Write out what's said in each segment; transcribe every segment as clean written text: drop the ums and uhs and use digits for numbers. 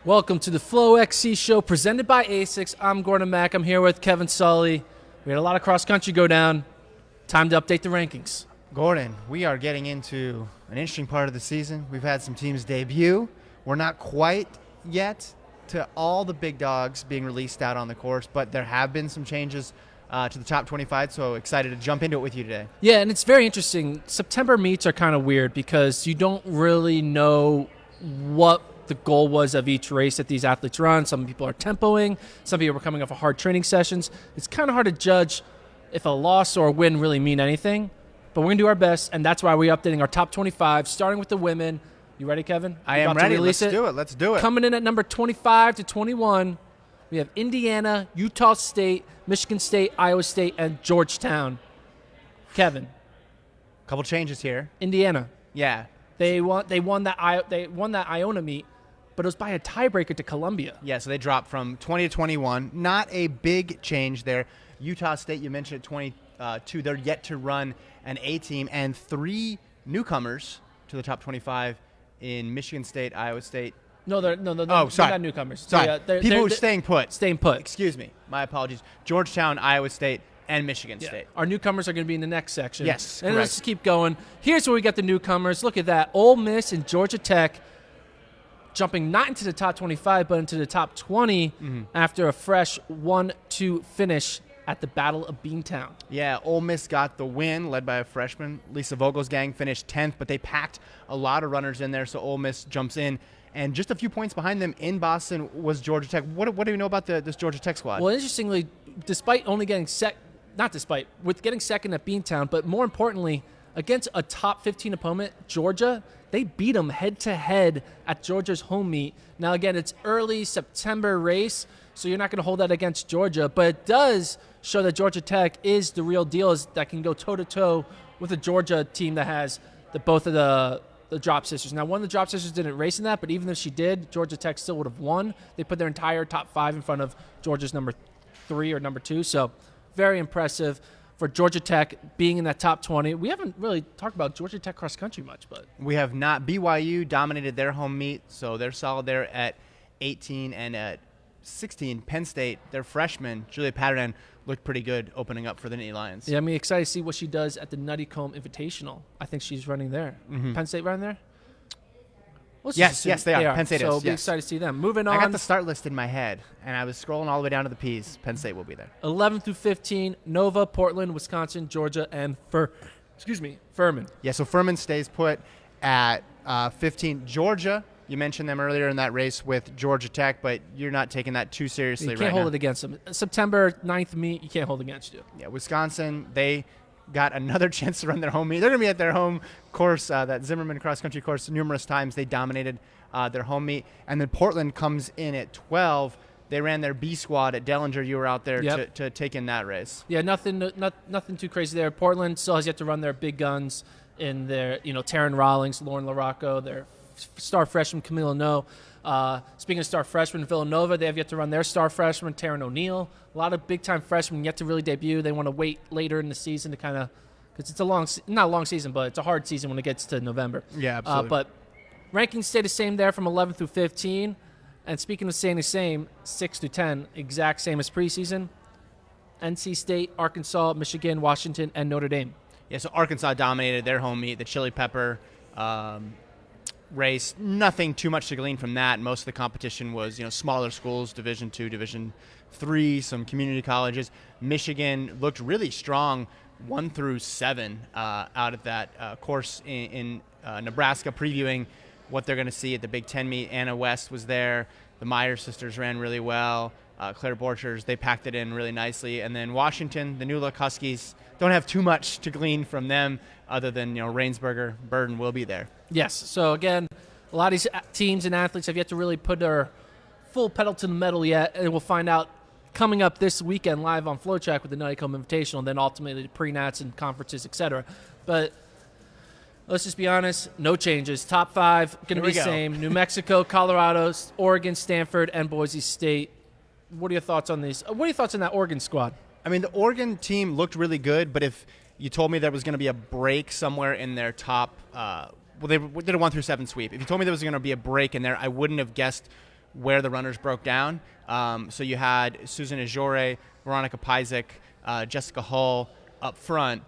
Welcome to the FloXC show presented by ASICS. I'm Gordon Mack. I'm here with Kevin Sully. We had a lot of cross-country go down. Time to update the rankings. Gordon, we are getting into an interesting part of the season. We've had some teams debut. We're not quite yet to all the big dogs being released out on the course, but there have been some changes to the top 25, so excited to jump into it with you today. Yeah, and it's very interesting. September meets are kind of weird because you don't really know what the goal was of each race that these athletes run. Some people are tempoing. Some people are coming off of hard training sessions. It's kind of hard to judge if a loss or a win really mean anything, but we're going to do our best, and that's why we're updating our top 25, starting with the women. You ready, Kevin? I am ready. Let's do it. Let's do it. Coming in at number 25 to 21, we have Indiana, Utah State, Michigan State, Iowa State, and Georgetown. Kevin. Couple changes here. Indiana. Yeah. They won that Iona meet, but it was by a tiebreaker to Columbia. Yeah, so they dropped from 20 to 21. Not a big change there. Utah State, you mentioned at 22. They're yet to run an A team, and 3 newcomers to the top 25 in Michigan State, Iowa State. No, they're sorry. not newcomers. Sorry. They're People who are staying put. Staying put. Excuse me. My apologies. Georgetown, Iowa State, and Michigan State. Our newcomers are going to be in the next section. Yes, and correct. let's just keep going. Here's where we got the newcomers. Look at that. Ole Miss and Georgia Tech jumping not into the top 25, but into the top 20 after a fresh 1-2 finish at the Battle of Beantown. Yeah, Ole Miss got the win, led by a freshman. Lisa Vogel's gang finished 10th, but they packed a lot of runners in there, so Ole Miss jumps in. And just a few points behind them in Boston was Georgia Tech. What do you know about this Georgia Tech squad? Well, interestingly, despite only getting with getting second at Beantown, but more importantly, against a top 15 opponent, Georgia, they beat them head-to-head at Georgia's home meet. Now, again, it's early September race, so you're not going to hold that against Georgia, but it does show that Georgia Tech is the real deal, that can go toe-to-toe with a Georgia team that has both of the drop sisters. Now, one of the drop sisters didn't race in that, but even if she did, Georgia Tech still would have won. They put their entire top 5 in front of Georgia's number 3 or number 2, so very impressive for Georgia Tech being in that top 20. We haven't really talked about Georgia Tech cross country much, but we have not. BYU dominated their home meet, so they're solid there at 18, and at 16, Penn State, their freshman, Julia Patterson, looked pretty good opening up for the Nittany Lions. Yeah, I'm excited to see what she does at the Nutty Comb Invitational. I think she's running there. Penn State running there? Yes, they are. Penn State so is. be excited to see them. Moving on. I got the start list in my head, and I was scrolling all the way down to the P's. Penn State will be there. 11 through 15, Nova, Portland, Wisconsin, Georgia, and Furman. Yeah, so Furman stays put at 15. Georgia, you mentioned them earlier in that race with Georgia Tech, but you're not taking that too seriously right now. You can't hold it against them. September 9th meet, you can't hold against you. Yeah, Wisconsin, they got another chance to run their home meet. They're going to be at their home course, that Zimmerman cross-country course, numerous times. They dominated their home meet. And then Portland comes in at 12. They ran their B squad at Dellinger. You were out there to take in that race. Yeah, nothing too crazy there. Portland still has yet to run their big guns in their, Taryn Rawlings, Lauren LaRocco, their star freshman, Camila No. Speaking of star freshmen, Villanova, they have yet to run their star freshman, Taryn O'Neill. A lot of big-time freshmen yet to really debut. They want to wait later in the season to kind of – because it's not a long season, but it's a hard season when it gets to November. Yeah, absolutely. But rankings stay the same there from 11 through 15. And speaking of staying the same, 6 through 10, exact same as preseason. NC State, Arkansas, Michigan, Washington, and Notre Dame. Yeah, so Arkansas dominated their home meet, the Chili Pepper race. Nothing too much to glean from that. Most of the competition was, smaller schools, Division II, Division III, some community colleges. Michigan looked really strong, 1 through 7 out of that course in Nebraska, previewing what they're going to see at the Big Ten meet. Anna West was there. The Meyer sisters ran really well. Claire Borchers, they packed it in really nicely. And then Washington, the New Look Huskies, don't have too much to glean from them other than, Rainsberger, Burden will be there. Yes. So, again, a lot of these teams and athletes have yet to really put their full pedal to the metal yet, and we'll find out coming up this weekend live on FloTrack with the Nutty Comb Invitational, and then ultimately the pre-nats and conferences, etc. But let's just be honest, no changes. Top 5 going to be the same. New Mexico, Colorado, Oregon, Stanford, and Boise State. What are your thoughts on these? What are your thoughts on that Oregon squad? I mean, the Oregon team looked really good, but if you told me there was going to be a break somewhere in their top they did a 1 through 7 sweep. If you told me there was going to be a break in there, I wouldn't have guessed where the runners broke down. So you had Susan Ajore, Veronica Pajek, Jessica Hull up front.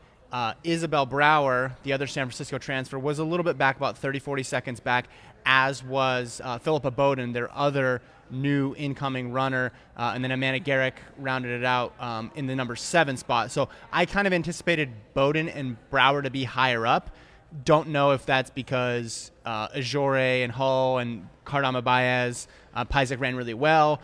Isabel Brower, the other San Francisco transfer, was a little bit back, about 30, 40 seconds back, as was Philippa Bowden, their other new incoming runner. And then Amanda Garrick rounded it out in the number 7 spot. So I kind of anticipated Bowden and Brower to be higher up. Don't know if that's because Ajore and Hull and Cardama Baez, Pajek ran really well,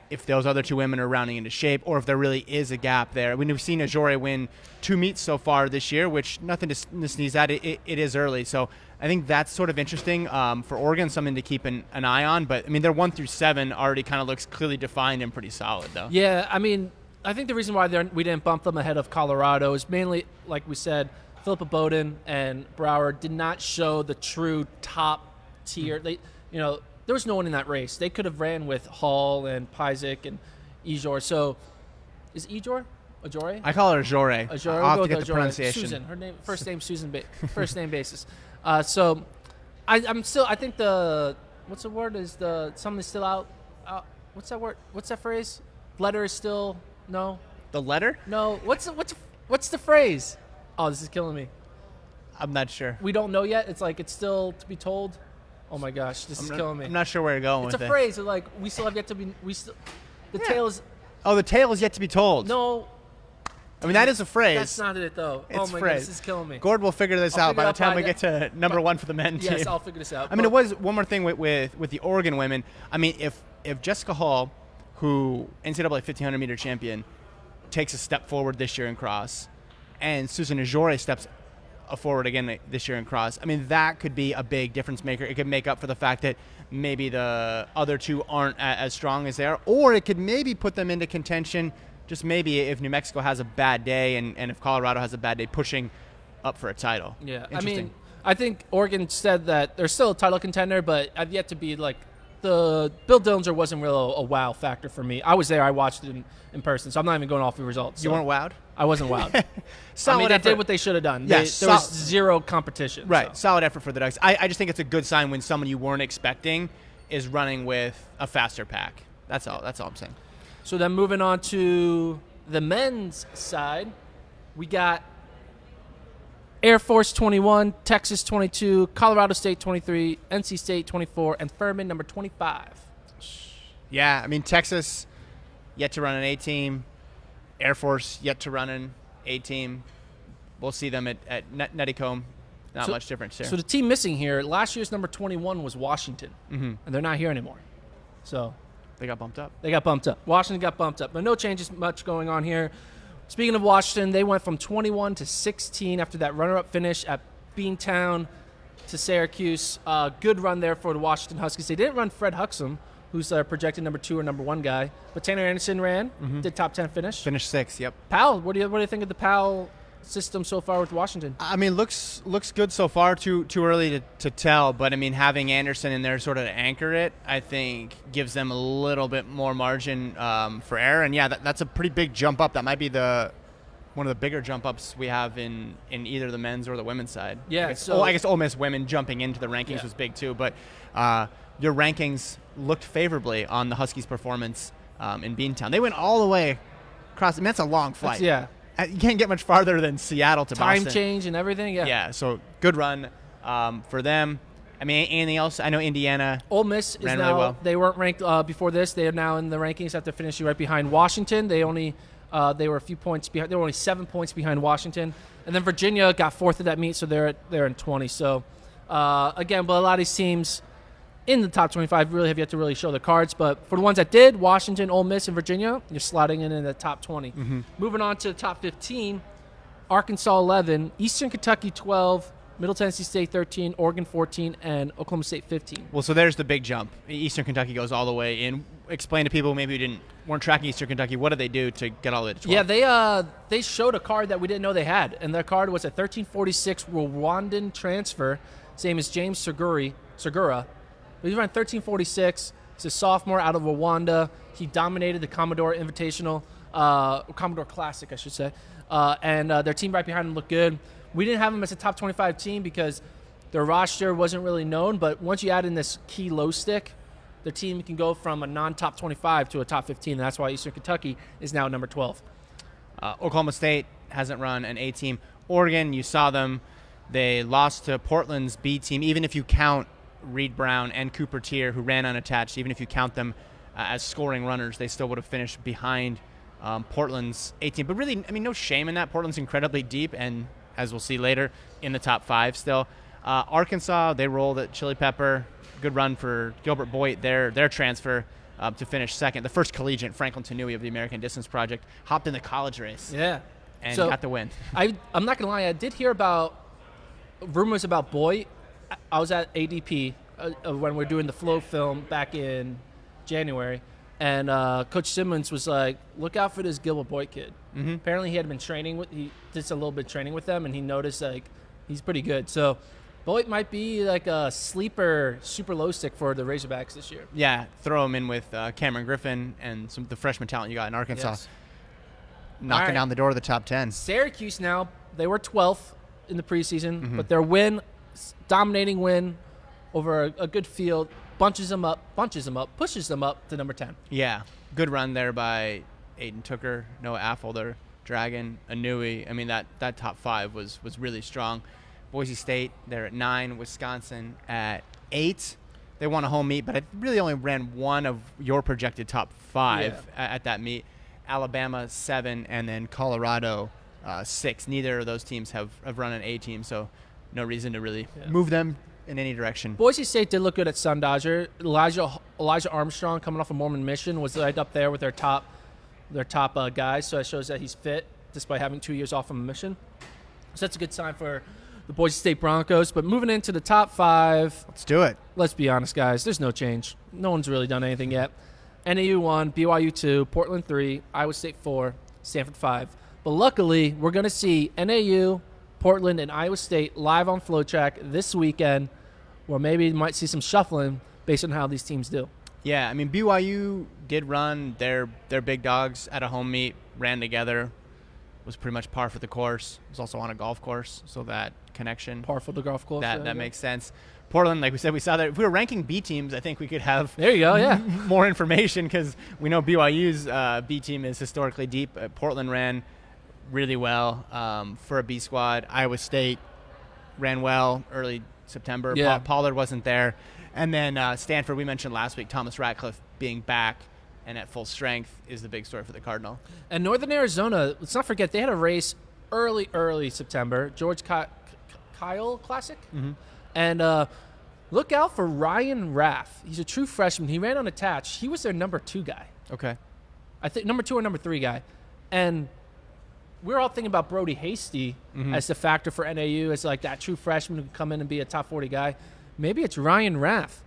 if those other 2 women are rounding into shape, or if there really is a gap there. We've seen Ajore win 2 meets so far this year, which nothing to sneeze at. It is early. So I think that's sort of interesting for Oregon, something to keep an eye on. But, I mean, their 1 through 7 already kind of looks clearly defined and pretty solid, though. Yeah, I mean, I think the reason why we didn't bump them ahead of Colorado is mainly, like we said, Philippa Bowden and Brower did not show the true top tier. They, there was no one in that race. They could have ran with Hall and Pajek and Ejor. So, is Ejor? Ajore? I call her Ajore. Ajore. I'll have we'll to go get with the Ajore. pronunciation. Susan. Her name, first name Susan. First name basis. So, I'm still. I think what's the word? Is something still out? What's that word? What's that phrase? Letter is still no. The letter? No. What's the phrase? Oh, this is killing me. I'm not sure. We don't know yet. It's like it's still to be told. Oh my gosh, this is killing me. I'm not sure where you're going with it. It's a phrase. Like we still have yet to be. The tale is. Oh, the tale is yet to be told. No. I mean, that is a phrase. That's not it, though. It's oh my phrase. God, this is killing me. Gord will figure this out by the time we get to number 1 for the men team. Yes, I'll figure this out. I mean, it was one more thing with the Oregon women. I mean, if Jessica Hall, who NCAA 1500 meter champion, takes a step forward this year in cross, and Susan Ajore steps forward again this year in cross, I mean, that could be a big difference maker. It could make up for the fact that maybe the other 2 aren't as strong as they are, or it could maybe put them into contention, just maybe if New Mexico has a bad day and if Colorado has a bad day, pushing up for a title. Yeah, I mean, I think Oregon said that they're still a title contender, but I've yet to be like the Bill Dillinger wasn't really a wow factor for me. I was there, I watched it in person, so I'm not even going off the results. So You weren't wowed? I wasn't wowed. Solid I mean, they effort. did what they should have done. Yes, there was zero competition. Right, So. solid effort for the Ducks. I just think it's a good sign when someone you weren't expecting is running with a faster pack. That's all I'm saying. So then moving on to the men's side, we got Air Force 21, Texas 22, Colorado State 23, NC State 24, and Furman number 25. Yeah, I mean, Texas yet to run an A-team. Air Force yet to run an A-team. We'll see them at Nuttycombe. Not much difference there. So the team missing here, last year's number 21 was Washington, and they're not here anymore. So they got bumped up. Washington got bumped up, but no changes much going on here. Speaking of Washington, they went from 21 to 16 after that runner-up finish at Beantown to Syracuse. Good run there for the Washington Huskies. They didn't run Fred Huxham, who's projected number 2 or number 1 guy, but Tanner Anderson ran, did top 10 finish. Finished 6th, yep. Powell, what do you think of the Powell system so far with Washington? I mean, looks good so far. Too early to tell, but I mean, having Anderson in there sort of to anchor it, I think gives them a little bit more margin for error. And yeah, that's a pretty big jump up. That might be one of the bigger jump ups we have in either the men's or the women's side. Yeah. I guess Ole Miss women jumping into the rankings was big too, but your rankings looked favorably on the Huskies' performance in Beantown. They went all the way across. I mean, that's a long flight. You can't get much farther than Seattle to Boston. Time change and everything, Yeah, so good run for them. I mean, anything else? I know Indiana Ole Miss is ran now, really well. They weren't ranked before this. They are now in the rankings after finishing right behind Washington. They were a few points behind. They were only 7 points behind Washington. And then Virginia got 4th at that meet, so they're in 20. So, again, but a lot of these teams in the top 25 really have yet to really show their cards. But for the ones that did, Washington, Ole Miss, and Virginia, you're slotting in the top 20. Moving on to the top 15, Arkansas 11, Eastern Kentucky 12, Middle Tennessee State 13, Oregon 14, and Oklahoma State 15. Well, so there's the big jump. Eastern Kentucky goes all the way in. Explain to people maybe who weren't tracking Eastern Kentucky, what did they do to get all the way to 12? Yeah, they showed a card that we didn't know they had, and their card was a 1346 Rwandan transfer, same as James Segura. He ran 1346. He's a sophomore out of Rwanda. He dominated the Commodore Invitational, Commodore Classic, I should say. And their team right behind him looked good. We didn't have him as a top 25 team because their roster wasn't really known. But once you add in this key low stick, their team can go from a non-top 25 to a top 15, and that's why Eastern Kentucky is now number 12. Oklahoma State hasn't run an A team. Oregon, you saw them. They lost to Portland's B team. Even if you count Reed Brown and Cooper Tier, who ran unattached, even if you count them as scoring runners, they still would have finished behind Portland's A team. But really, I mean, no shame in that. Portland's incredibly deep, and as we'll see later, in the top 5 still. Arkansas, they rolled at Chili Pepper. Good run for Gilbert Boyd, their transfer to finish second. The first collegiate, Franklin Tanui of the American Distance Project, hopped in the college race. Yeah. And so got the win. I'm not going to lie. I did hear about rumors about Boyd. I was at ADP when we were doing the Flow film back in January, and Coach Simmons was like, look out for this Gilbert Boyd kid. Mm-hmm. Apparently he did a little bit of training with them, and he noticed like he's pretty good. So Boyd might be like a sleeper super low stick for the Razorbacks this year. Yeah, throw him in with Cameron Griffin and the freshman talent you got in Arkansas. Yes. Knocking down the door of the top 10. Syracuse now, they were 12th in the preseason, but their win, dominating win over a good field, pushes them up to number 10. Yeah, good run there by Aiden Tooker, Noah Affolter, Dragon, Anui. I mean, that top 5 was really strong. Boise State, they're at 9. Wisconsin at 8. They won a home meet, but I really only ran one of your projected top 5 at that meet. Alabama 7, and then Colorado 6. Neither of those teams have run an A team, so no reason to really move them in any direction. Boise State did look good at Sun Dodger. Elijah Armstrong, coming off a Mormon mission, was right up there with their top guys, so it shows that he's fit despite having 2 years off from a mission. So that's a good sign for the Boise State Broncos. But moving into the top 5. Let's do it. Let's be honest, guys. There's no change. No one's really done anything yet. NAU 1, BYU 2, Portland 3, Iowa State 4, Stanford 5. But luckily, we're going to see NAU, Portland, and Iowa State live on FloTrack this weekend, where maybe you might see some shuffling based on how these teams do. Yeah, I mean, BYU did run their big dogs at a home meet, ran together, was pretty much par for the course. It was also on a golf course, so that connection. Par for the golf course. That makes sense. Portland, like we said, we saw that. If we were ranking B teams, I think we could have there you go, yeah. more information because we know BYU's B team is historically deep. Portland ran really well for a B squad. Iowa State ran well early September. Yeah. Pollard wasn't there. And then Stanford, we mentioned last week, Thomas Ratcliffe being back and at full strength is the big story for the Cardinal. And Northern Arizona, let's not forget, they had a race early September, George Kyle Classic. Mm-hmm. And look out for Ryan Raff. He's a true freshman. He ran unattached. He was their number 2 guy. Okay. I think number 2 or number 3 guy. And we're all thinking about Brody Hasty as the factor for NAU, as like that true freshman who can come in and be a top 40 guy. Maybe it's Ryan Raff.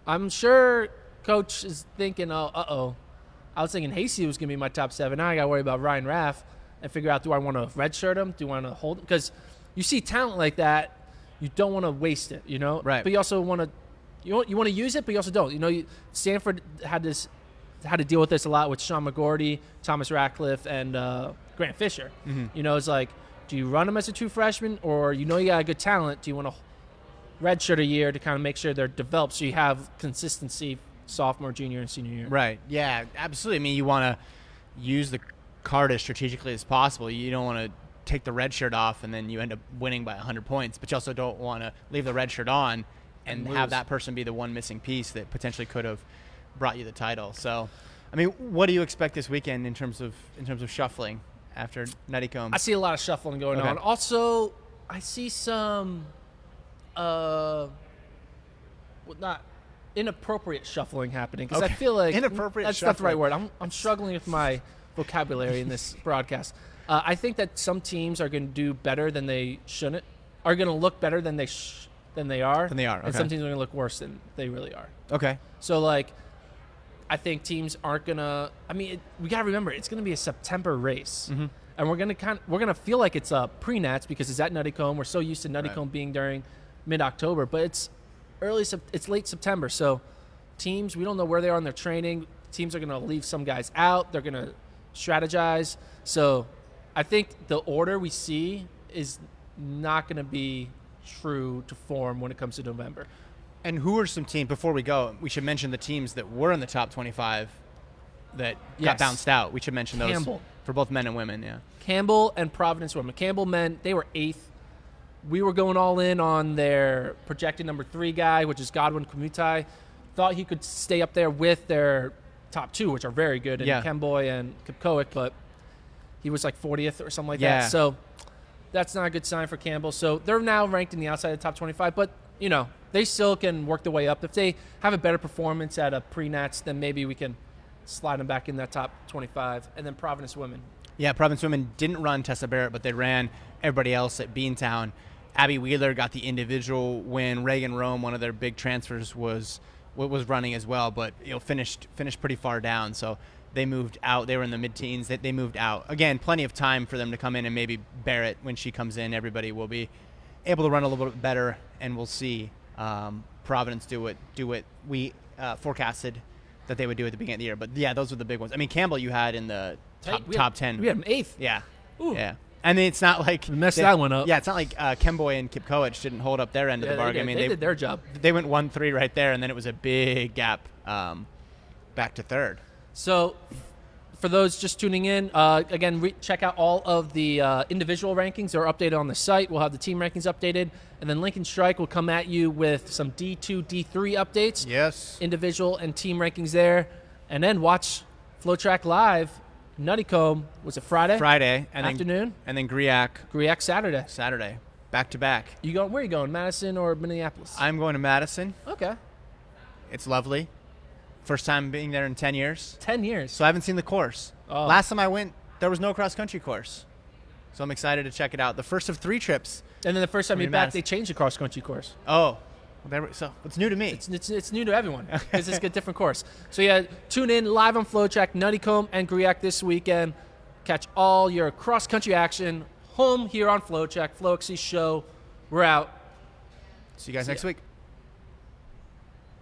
I'm sure coach is thinking, I was thinking Hasty was going to be my top 7. Now I got to worry about Ryan Raff and figure out, do I want to redshirt him? Do I want to hold him? Because you see talent like that, you don't want to waste it, you know? Right. But you also want to you want to use it, but you also don't. You know, Stanford had to deal with this a lot with Sean McGorty, Thomas Ratcliffe, and Grant Fisher. Mm-hmm. You know, it's like, do you run them as a true freshman, or you got a good talent? Do you want to redshirt a year to kind of make sure they're developed so you have consistency sophomore, junior, and senior year? Right. Yeah, absolutely. I mean, you want to use the card as strategically as possible. You don't want to take the red shirt off and then you end up winning by 100 points, but you also don't want to leave the red shirt on and have that person be the one missing piece that potentially could have brought you the title. So, I mean, what do you expect this weekend in terms of shuffling after Nuttycombe? I see a lot of shuffling going on. Also, I see some not inappropriate shuffling happening because I feel like that's not the right word. I'm struggling with my vocabulary in this broadcast. I think that some teams are going to do better than they shouldn't, are going to look better than they are. Okay. And some teams are going to look worse than they really are. Okay. So, like, I think teams aren't going to – I mean, we got to remember, it's going to be a September race. Mm-hmm. And we're going to feel like it's a pre-Nats because it's at Nuttycombe. We're so used to Nuttycombe being during mid-October. But it's late September. So teams, we don't know where they are in their training. Teams are going to leave some guys out. They're going to strategize. So I think the order we see is not going to be true to form when it comes to November. And who are some teams, before we go, we should mention the teams that were in the top 25 that got bounced out. We should mention those Campbell. for both men and women, yeah. Campbell and Providence women. Campbell men, they were 8th. We were going all in on their projected number 3 guy, which is Godwin Kamutai. Thought he could stay up there with their top 2, which are very good, in Kemboy and Kipkowick, but he was like 40th or something like that. So that's not a good sign for Campbell. So they're now ranked in the outside of the top 25, but, you know, they still can work their way up. If they have a better performance at a pre-nats, then maybe we can slide them back in that top 25. And then Providence women. Yeah, Providence women didn't run Tessa Barrett, but they ran everybody else at Beantown. Abby Wheeler got the individual win. Reagan Rome, one of their big transfers, was running as well, but finished pretty far down. So they moved out. They were in the mid-teens. They moved out. Again, plenty of time for them to come in, and maybe Barrett, when she comes in, everybody will be able to run a little bit better, and we'll see Providence do what we forecasted that they would do at the beginning of the year. But yeah, those were the big ones. I mean, Campbell you had in the top 10. We had him 8th. Yeah. Ooh. Yeah. I mean, it's not like we messed that one up. Yeah, it's not like Kemboy and Kipkowic didn't hold up their end of the bargain. They did their job. They went 1-3 right there, and then it was a big gap back to third. So for those just tuning in, again, check out all of the individual rankings. They're updated on the site. We'll have the team rankings updated. And then Lincoln Strike will come at you with some D2, D3 updates. Yes. Individual and team rankings there. And then watch FloTrack Live. Nuttycombe, was it Friday? Friday. Afternoon. And then Griak Saturday. Saturday. Back to back. Where are you going, Madison or Minneapolis? I'm going to Madison. Okay. It's lovely. First time being there in 10 years. 10 years. So I haven't seen the course. Oh. Last time I went, there was no cross-country course. So I'm excited to check it out. The first of 3 trips. And then the first time you're back, they changed the cross-country course. Oh. So it's new to me. It's new to everyone because it's a different course. So yeah, tune in live on FloTrack, Nuttycombe and Griak this weekend. Catch all your cross-country action home here on FloTrack, FloXC show. We're out. See you guys next week.